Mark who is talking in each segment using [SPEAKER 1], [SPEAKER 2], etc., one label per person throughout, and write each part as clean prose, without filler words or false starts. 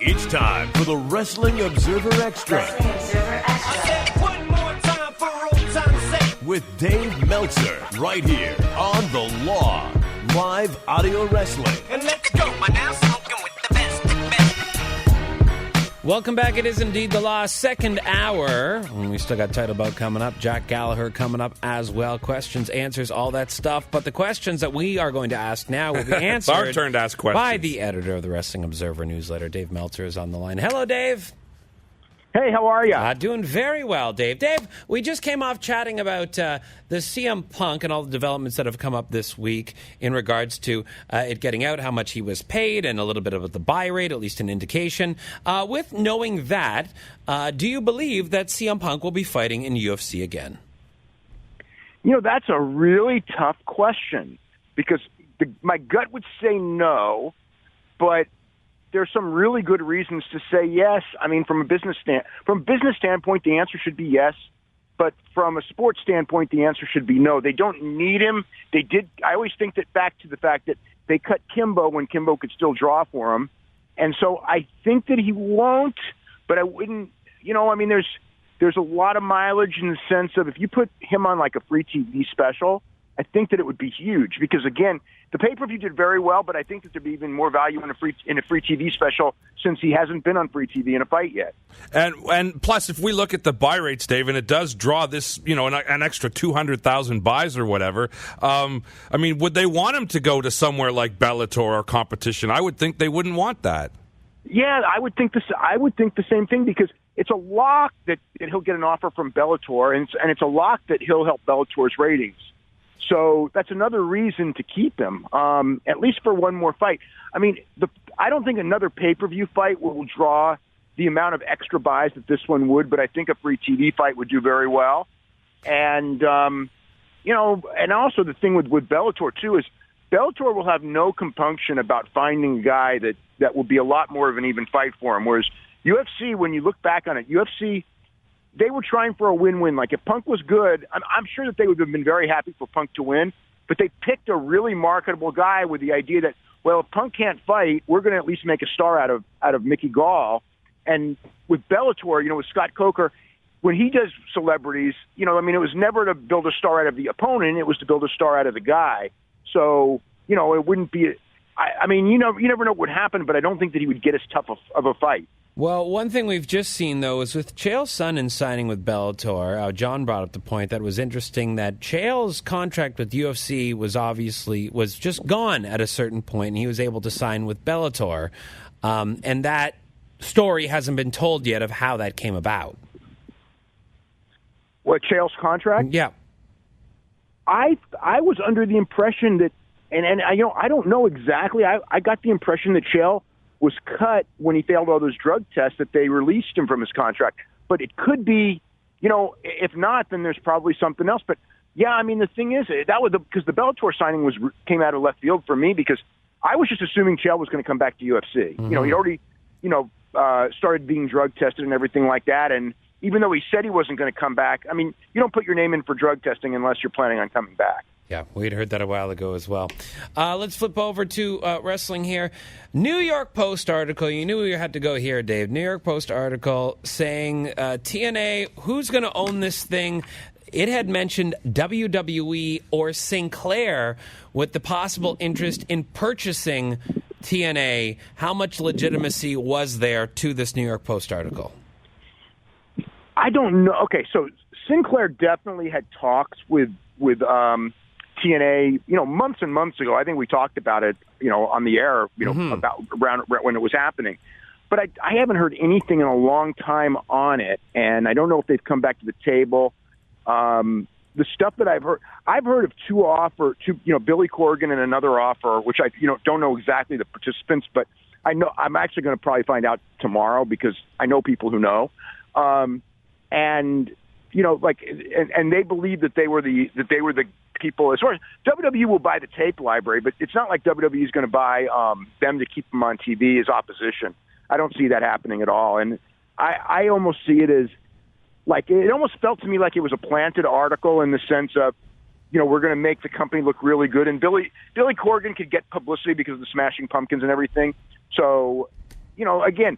[SPEAKER 1] It's time for the Wrestling Observer Extra.
[SPEAKER 2] One more time for old time's sake.
[SPEAKER 1] With Dave Meltzer, right here on The Law. Live audio wrestling.
[SPEAKER 2] And let's go. We're now smoking with the best.
[SPEAKER 3] Welcome back. It is indeed The Law, second hour. And we still got Title Bout coming up. Jack Gallagher coming up as well. Questions, answers, all that stuff. But the questions that we are going to ask now will be answered
[SPEAKER 4] It's our turn to ask questions.
[SPEAKER 3] by the editor of the Wrestling Observer newsletter. Dave Meltzer is on the line. Hello, Dave.
[SPEAKER 5] Hey, how are you?
[SPEAKER 3] Doing very well, Dave. Dave, we just came off chatting about the CM Punk and all the developments that have come up this week in regards to it getting out, how much he was paid, and a little bit about the buy rate, at least an indication. With knowing that, do you believe that CM Punk will be fighting in UFC again?
[SPEAKER 5] You know, that's a really tough question because my gut would say no, but there's some really good reasons to say yes. I mean, from a business standpoint, the answer should be yes. But from a sports standpoint, the answer should be no. They don't need him. They did. I always think that back to the fact that they cut Kimbo when Kimbo could still draw for him. And so I think that he won't, but I wouldn't, you know, I mean, there's a lot of mileage in the sense of if you put him on like a free TV special, I think that it would be huge because, again, the pay-per-view did very well, but I think that there'd be even more value in a free TV special since he hasn't been on free TV in a fight yet.
[SPEAKER 4] And plus, if we look at the buy rates, Dave, and it does draw this, you know, an extra 200,000 buys or whatever. I mean, would they want him to go to somewhere like Bellator or competition? I would think they wouldn't want that.
[SPEAKER 5] Yeah, I would think the same thing because it's a lock that he'll get an offer from Bellator, and it's a lock that he'll help Bellator's ratings. So that's another reason to keep him, at least for one more fight. I mean, I don't think another pay-per-view fight will draw the amount of extra buys that this one would, but I think a free TV fight would do very well. And, you know, and also the thing with Bellator, too, is Bellator will have no compunction about finding a guy that will be a lot more of an even fight for him, whereas UFC, when you look back on it, UFC, they were trying for a win-win. Like, if Punk was good, I'm sure that they would have been very happy for Punk to win, but they picked a really marketable guy with the idea that, well, if Punk can't fight, we're going to at least make a star out of Mickey Gall. And with Bellator, you know, with Scott Coker, when he does celebrities, you know, I mean, it was never to build a star out of the opponent. It was to build a star out of the guy. So, you know, it wouldn't be I mean, you never know what would happen, but I don't think that he would get as tough of a fight.
[SPEAKER 3] Well, one thing we've just seen, though, is with Chael Sonnen signing with Bellator, John brought up the point that was interesting that Chael's contract with UFC was just gone at a certain point, and he was able to sign with Bellator. And that story hasn't been told yet of how that came about.
[SPEAKER 5] What, Chael's contract?
[SPEAKER 3] Yeah.
[SPEAKER 5] I was under the impression that, and you know, I don't know exactly. I got the impression that Chael was cut when he failed all those drug tests, that they released him from his contract. But it could be, you know, if not, then there's probably something else. But yeah, I mean, the thing is, that was because the Bellator signing came out of left field for me because I was just assuming Chael was going to come back to UFC. Mm-hmm. You know, he already, you know, started being drug tested and everything like that. And even though he said he wasn't going to come back, I mean, you don't put your name in for drug testing unless you're planning on coming back.
[SPEAKER 3] Yeah, we'd heard that a while ago as well. Let's flip over to wrestling here. New York Post article. You knew we had to go here, Dave. New York Post article saying TNA, who's going to own this thing? It had mentioned WWE or Sinclair with the possible interest in purchasing TNA. How much legitimacy was there to this New York Post article?
[SPEAKER 5] I don't know. Okay, so Sinclair definitely had talks with TNA, you know, months and months ago. I think we talked about it, you know, on the air, you know, about around when it was happening. But I haven't heard anything in a long time on it, and I don't know if they've come back to the table. The stuff that I've heard of two, you know, Billy Corgan and another offer, which I, you know, don't know exactly the participants, but I know I'm actually going to probably find out tomorrow because I know people who know. And you know, like, and they believe that they were the people. As far as WWE will buy the tape library, but it's not like WWE is going to buy them to keep them on TV as opposition. I don't see that happening at all. And I almost see it as like, it almost felt to me like it was a planted article in the sense of, you know, we're going to make the company look really good. And Billy Corgan could get publicity because of the Smashing Pumpkins and everything. So, again,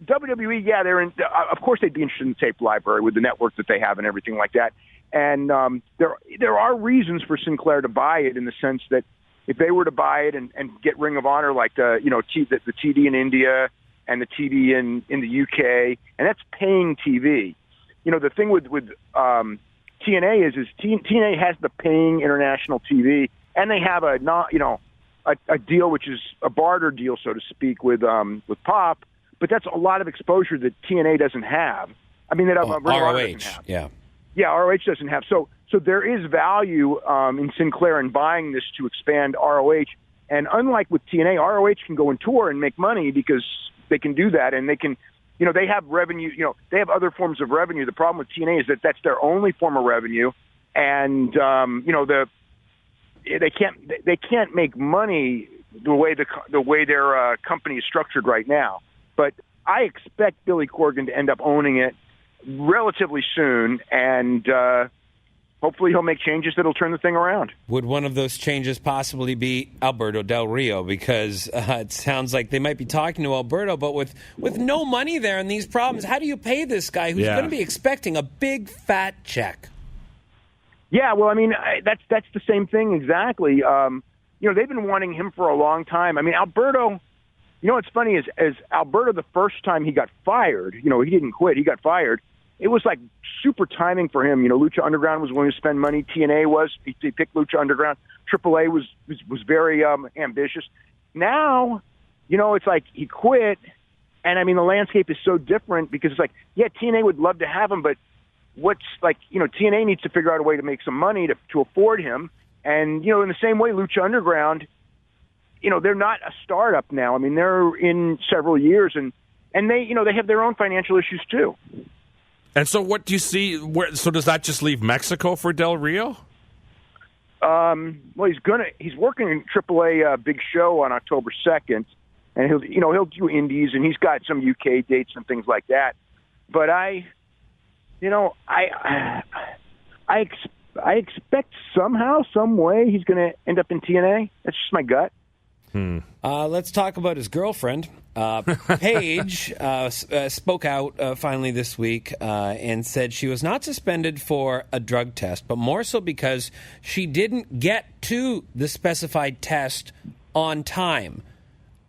[SPEAKER 5] WWE, yeah, they're in. Of course, they'd be interested in the tape library with the network that they have and everything like that. And there are reasons for Sinclair to buy it, in the sense that if they were to buy it and get Ring of Honor, like the TD in India and the TD in the UK, and that's paying TV. The thing with TNA is TNA has the paying international TV, and they have a deal which is a barter deal, so to speak, with Pop. But that's a lot of exposure that TNA doesn't have. I mean, that ROH doesn't have. Yeah, ROH doesn't have. So there is value in Sinclair in buying this to expand ROH. And unlike with TNA, ROH can go and tour and make money because they can do that, and they can, they have revenue. They have other forms of revenue. The problem with TNA is that that's their only form of revenue, and they can't make money the way their company is structured right now. But I expect Billy Corgan to end up owning it relatively soon, and hopefully he'll make changes that'll turn the thing around.
[SPEAKER 3] Would one of those changes possibly be Alberto Del Rio? Because it sounds like they might be talking to Alberto, but with no money there and these problems, how do you pay this guy who's going to be expecting a big, fat check?
[SPEAKER 5] Yeah, well, I mean, that's the same thing exactly. They've been wanting him for a long time. I mean, Alberto... what's funny is, as Alberto, the first time he got fired, he didn't quit, he got fired. It was like super timing for him. Lucha Underground was willing to spend money. TNA was. He picked Lucha Underground. AAA was very ambitious. Now, it's like he quit. And, I mean, the landscape is so different because it's like, yeah, TNA would love to have him, but TNA needs to figure out a way to make some money to afford him. And, in the same way, Lucha Underground, they're not a startup now. I mean, they're in several years, and they, they have their own financial issues too.
[SPEAKER 4] And so, what do you see? So, does that just leave Mexico for Del Rio?
[SPEAKER 5] Well, he's working in AAA Big Show on October 2nd, and he'll do indies, and he's got some UK dates and things like that. But I expect somehow, some way, he's going to end up in TNA. That's just my gut.
[SPEAKER 3] Let's talk about his girlfriend. Paige spoke out finally this week and said she was not suspended for a drug test, but more so because she didn't get to the specified test on time.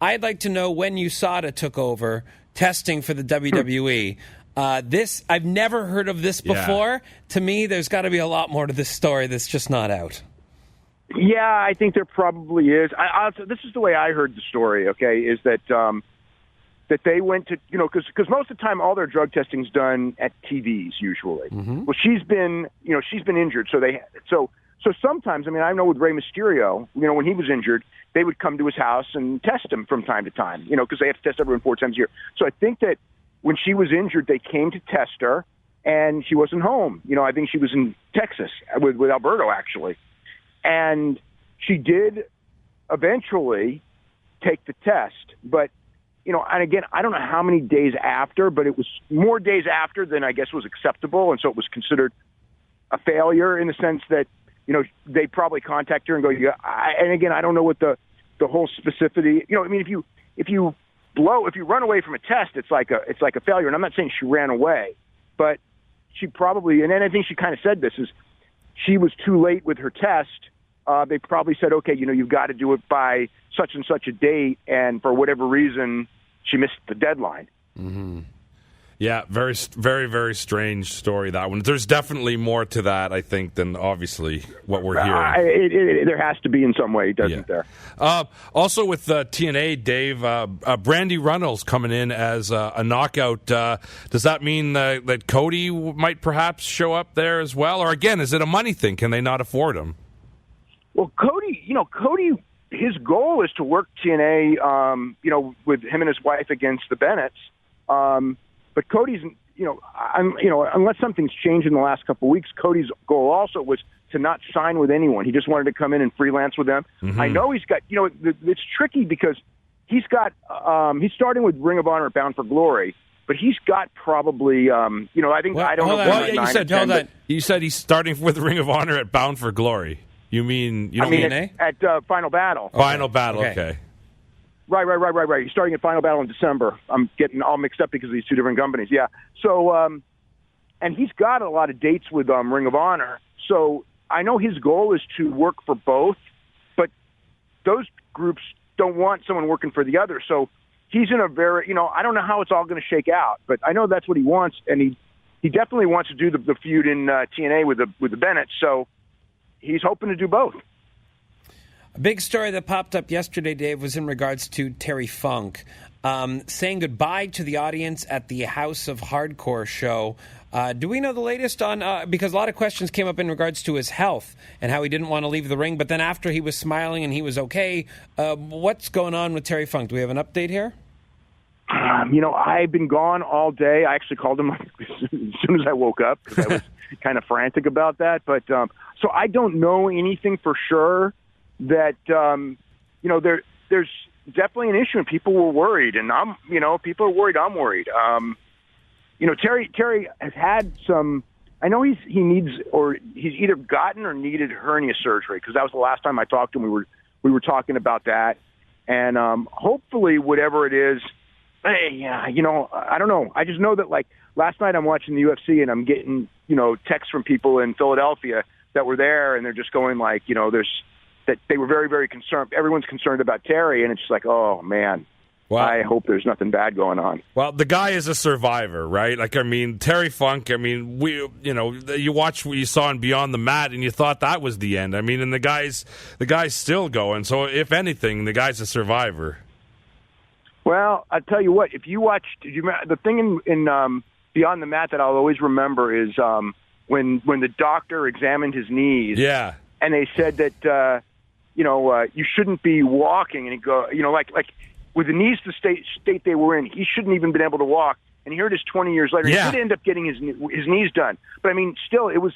[SPEAKER 3] I'd like to know when USADA took over testing for the WWE. I've never heard of this before. Yeah. To me, there's got to be a lot more to this story that's just not out.
[SPEAKER 5] Yeah, I think there probably is. This is the way I heard the story, okay, is that that they went to, because most of the time all their drug testing's done at TVs usually. Mm-hmm. Well, she's been injured, so sometimes, I mean, I know with Rey Mysterio, when he was injured, they would come to his house and test him from time to time, because they have to test everyone 4 times a year. So I think that when she was injured, they came to test her, and she wasn't home. I think she was in Texas with Alberto, actually. And she did eventually take the test, but, and again, I don't know how many days after, but it was more days after than I guess was acceptable, and so it was considered a failure in the sense that, they probably contact her and go, and again, I don't know what the whole specificity, I mean, if you run away from a test, it's like a failure, and I'm not saying she ran away, but she probably, and then I think she kind of said this, is she was too late with her test. They probably said, okay, you've got to do it by such and such a date, and for whatever reason, she missed the deadline.
[SPEAKER 4] Mm-hmm. Yeah, very, very, very strange story, that one. There's definitely more to that, I think, than obviously what we're hearing.
[SPEAKER 5] There has to be in some way, doesn't there?
[SPEAKER 4] Also with TNA, Dave, Brandi Runnels coming in as a knockout. Does that mean that Cody might perhaps show up there as well? Or again, is it a money thing? Can they not afford him?
[SPEAKER 5] Well, Cody, his goal is to work TNA, with him and his wife against the Bennetts. But Cody's, unless something's changed in the last couple of weeks, Cody's goal also was to not sign with anyone. He just wanted to come in and freelance with them. Mm-hmm. I know he's got, it's tricky because he's got, he's starting with Ring of Honor at Bound for Glory, but he's got probably, I think, I don't know.
[SPEAKER 4] Well, you said he's starting with Ring of Honor at Bound for Glory. You mean,
[SPEAKER 5] at Final Battle.
[SPEAKER 4] Final Battle, okay.
[SPEAKER 5] Right. He's starting at Final Battle in December. I'm getting all mixed up because of these two different companies. Yeah. So, and he's got a lot of dates with Ring of Honor. So I know his goal is to work for both, but those groups don't want someone working for the other. So he's in a very, I don't know how it's all going to shake out, but I know that's what he wants, and he definitely wants to do the feud in TNA with the Bennett. So he's hoping to do both.
[SPEAKER 3] A big story that popped up yesterday, Dave, was in regards to Terry Funk saying goodbye to the audience at the House of Hardcore show. Do we know the latest on, because a lot of questions came up in regards to his health and how he didn't want to leave the ring, but then after he was smiling and he was okay, what's going on with Terry Funk? Do we have an update here?
[SPEAKER 5] I've been gone all day. I actually called him as soon as I woke up because I was kind of frantic about that. But so I don't know anything for sure that, there's definitely an issue and people were worried, and people are worried. I'm worried. Terry has had some. I know he's either gotten or needed hernia surgery because that was the last time I talked to him. We were talking about that, and hopefully whatever it is. Hey, I don't know. I just know that like last night I'm watching the UFC and I'm getting texts from people in Philadelphia that were there, and they're just going like that they were very, very concerned. Everyone's concerned about Terry, and it's just like, oh man. Well, I hope there's nothing bad going on.
[SPEAKER 4] Well, the guy is a survivor, right? Like, I mean, Terry Funk, you watched what you saw in Beyond the Mat, and you thought that was the end. I mean, and the guy's still going. So, if anything, the guy's a survivor.
[SPEAKER 5] Well, I tell you what, if you watched, the thing in Beyond the Mat that I'll always remember is when the doctor examined his knees.
[SPEAKER 4] Yeah.
[SPEAKER 5] And they said that, you shouldn't be walking. And he go, like with the knees the state they were in, he shouldn't even been able to walk. And here it is 20 years later.
[SPEAKER 4] Yeah.
[SPEAKER 5] He did end up getting his knees done. But, I mean, still, it was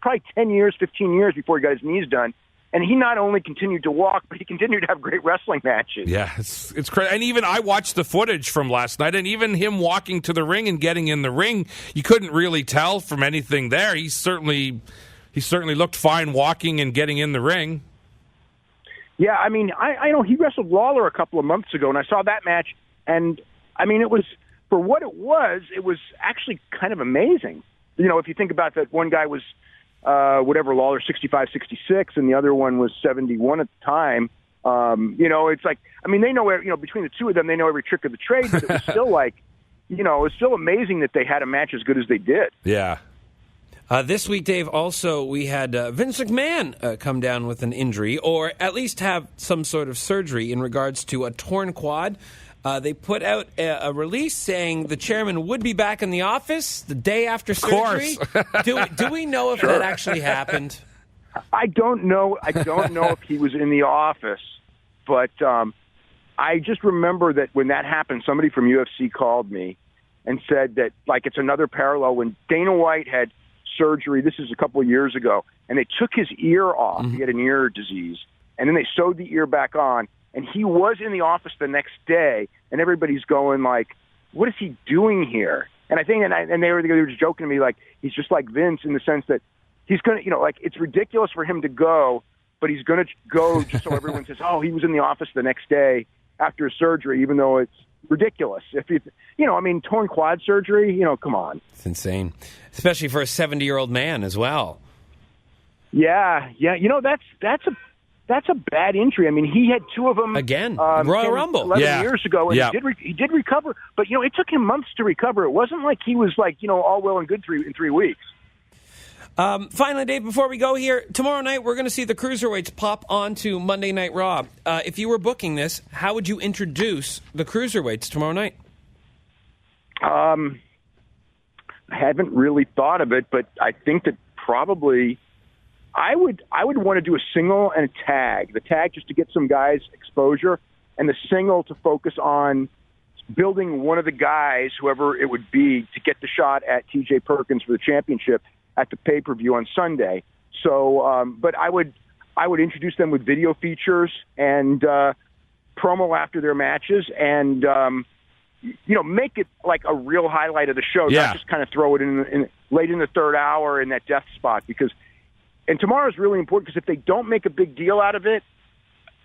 [SPEAKER 5] probably 10 years, 15 years before he got his knees done. And he not only continued to walk, but he continued to have great wrestling matches.
[SPEAKER 4] Yeah, it's crazy. And even I watched the footage from last night, and even him walking to the ring and getting in the ring, you couldn't really tell from anything there. He certainly looked fine walking and getting in the ring.
[SPEAKER 5] Yeah, I mean, I know he wrestled Lawler a couple of months ago, and I saw that match, and, I mean, it was, for what it was actually kind of amazing. If you think about that, one guy was, Lawler 65, 66, and the other one was 71 at the time. It's like, I mean, they know, between the two of them, they know every trick of the trade, but it was still like, it was still amazing that they had a match as good as they did.
[SPEAKER 4] Yeah.
[SPEAKER 3] This week, Dave, also we had Vince McMahon come down with an injury, or at least have some sort of surgery in regards to a torn quad. They put out a release saying the chairman would be back in the office the day after surgery. Do we know if that actually happened?
[SPEAKER 5] I don't know. I don't know if he was in the office, but I just remember that when that happened, somebody from UFC called me and said that, like, it's another parallel when Dana White had surgery. This is a couple of years ago, and they took his ear off. Mm-hmm. He had an ear disease, and then they sewed the ear back on. And he was in the office the next day, and everybody's going like, "What is he doing here?" And I think, and they were just joking to me like he's just like Vince in the sense that he's gonna, like it's ridiculous for him to go, but he's gonna go just so everyone says, "Oh, he was in the office the next day after his surgery," even though it's ridiculous. If torn quad surgery, come on,
[SPEAKER 3] it's insane, especially for a 70-year-old man as well.
[SPEAKER 5] Yeah, That's a bad injury. I mean, he had two of them
[SPEAKER 3] again. Royal Rumble
[SPEAKER 5] 11 years ago, and he did recover. But it took him months to recover. It wasn't like he was like all well and good in 3 weeks.
[SPEAKER 3] Finally, Dave, before we go here, tomorrow night we're going to see the Cruiserweights pop onto Monday Night Raw. If you were booking this, how would you introduce the Cruiserweights tomorrow night?
[SPEAKER 5] I haven't really thought of it, but I think that probably. I would want to do a single and a tag. The tag just to get some guys exposure, and the single to focus on building one of the guys, whoever it would be, to get the shot at TJ Perkins for the championship at the pay-per-view on Sunday. So, but I would introduce them with video features and promo after their matches, and make it like a real highlight of the show.
[SPEAKER 4] Yeah.
[SPEAKER 5] Not just kind of throw it in late in the third hour in that death spot because. And tomorrow's really important because if they don't make a big deal out of it,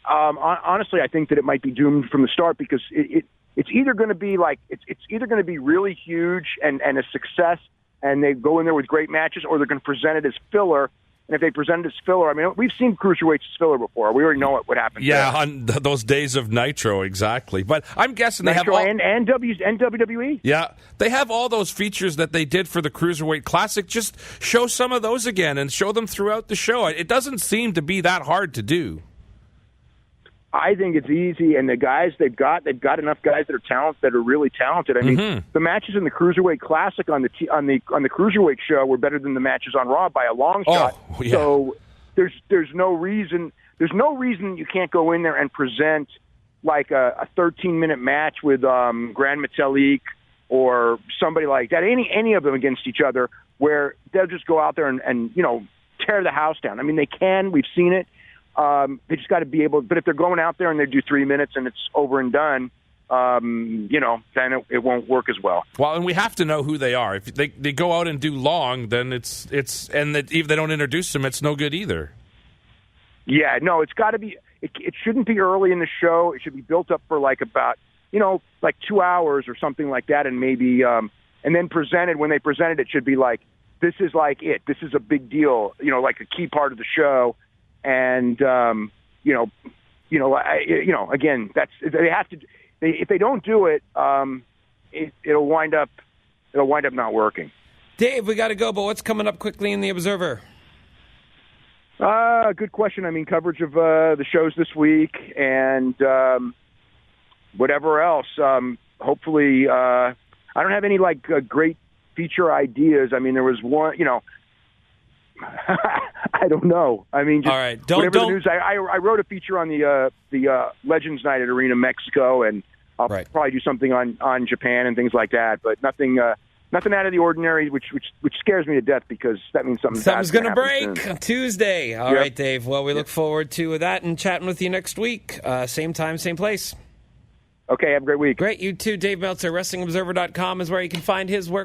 [SPEAKER 5] honestly, I think that it might be doomed from the start because it's either going to be it's either going to be really huge and a success, and they go in there with great matches, or they're going to present it as filler. And if they present it as filler, I mean, we've seen cruiserweights as filler before. We already know what happened.
[SPEAKER 4] Yeah,
[SPEAKER 5] there.
[SPEAKER 4] on those days of Nitro, exactly. But I'm guessing they
[SPEAKER 5] Nitro
[SPEAKER 4] have all,
[SPEAKER 5] and WWE.
[SPEAKER 4] Yeah, they have all those features that they did for the Cruiserweight Classic. Just show some of those again and show them throughout the show. It doesn't seem to be that hard to do.
[SPEAKER 5] I think it's easy, and the guys they've got enough guys that are really talented. I mean, the matches in the Cruiserweight Classic on the Cruiserweight show were better than the matches on Raw by a long shot.
[SPEAKER 4] Yeah.
[SPEAKER 5] So there's no reason you can't go in there and present like a 13-minute match with Grand Metalik or somebody like that, any of them against each other, where they'll just go out there and tear the house down. I mean, they can. We've seen it. They just got to be able. But if they're going out there and they do 3 minutes and it's over and done, then it won't work as well.
[SPEAKER 4] Well, and we have to know who they are. If they go out and do long, then it's and that if they don't introduce them, it's no good either.
[SPEAKER 5] Yeah, no, it's got to be. It shouldn't be early in the show. It should be built up for about 2 hours or something like that, and maybe and then presented. When they present it, it should be like, this is like it. This is a big deal. Like a key part of the show. And again, that's they have to. If they don't do it, it'll wind up not working.
[SPEAKER 3] Dave, we got to go, but what's coming up quickly in the Observer?
[SPEAKER 5] Good question. I mean, coverage of the shows this week and whatever else. Hopefully, I don't have any great feature ideas. I mean, there was one. I don't know. I mean, just
[SPEAKER 3] all right.
[SPEAKER 5] Whatever the news. I wrote a feature on the Legends Night at Arena Mexico, and I'll probably do something on Japan and things like that. But nothing out of the ordinary, which scares me to death because that means something's
[SPEAKER 3] going to break on Tuesday. All right, Dave. Well, we look forward to that and chatting with you next week. Same time, same place.
[SPEAKER 5] Okay. Have a great week.
[SPEAKER 3] Great. You too, Dave Meltzer. WrestlingObserver.com is where you can find his work.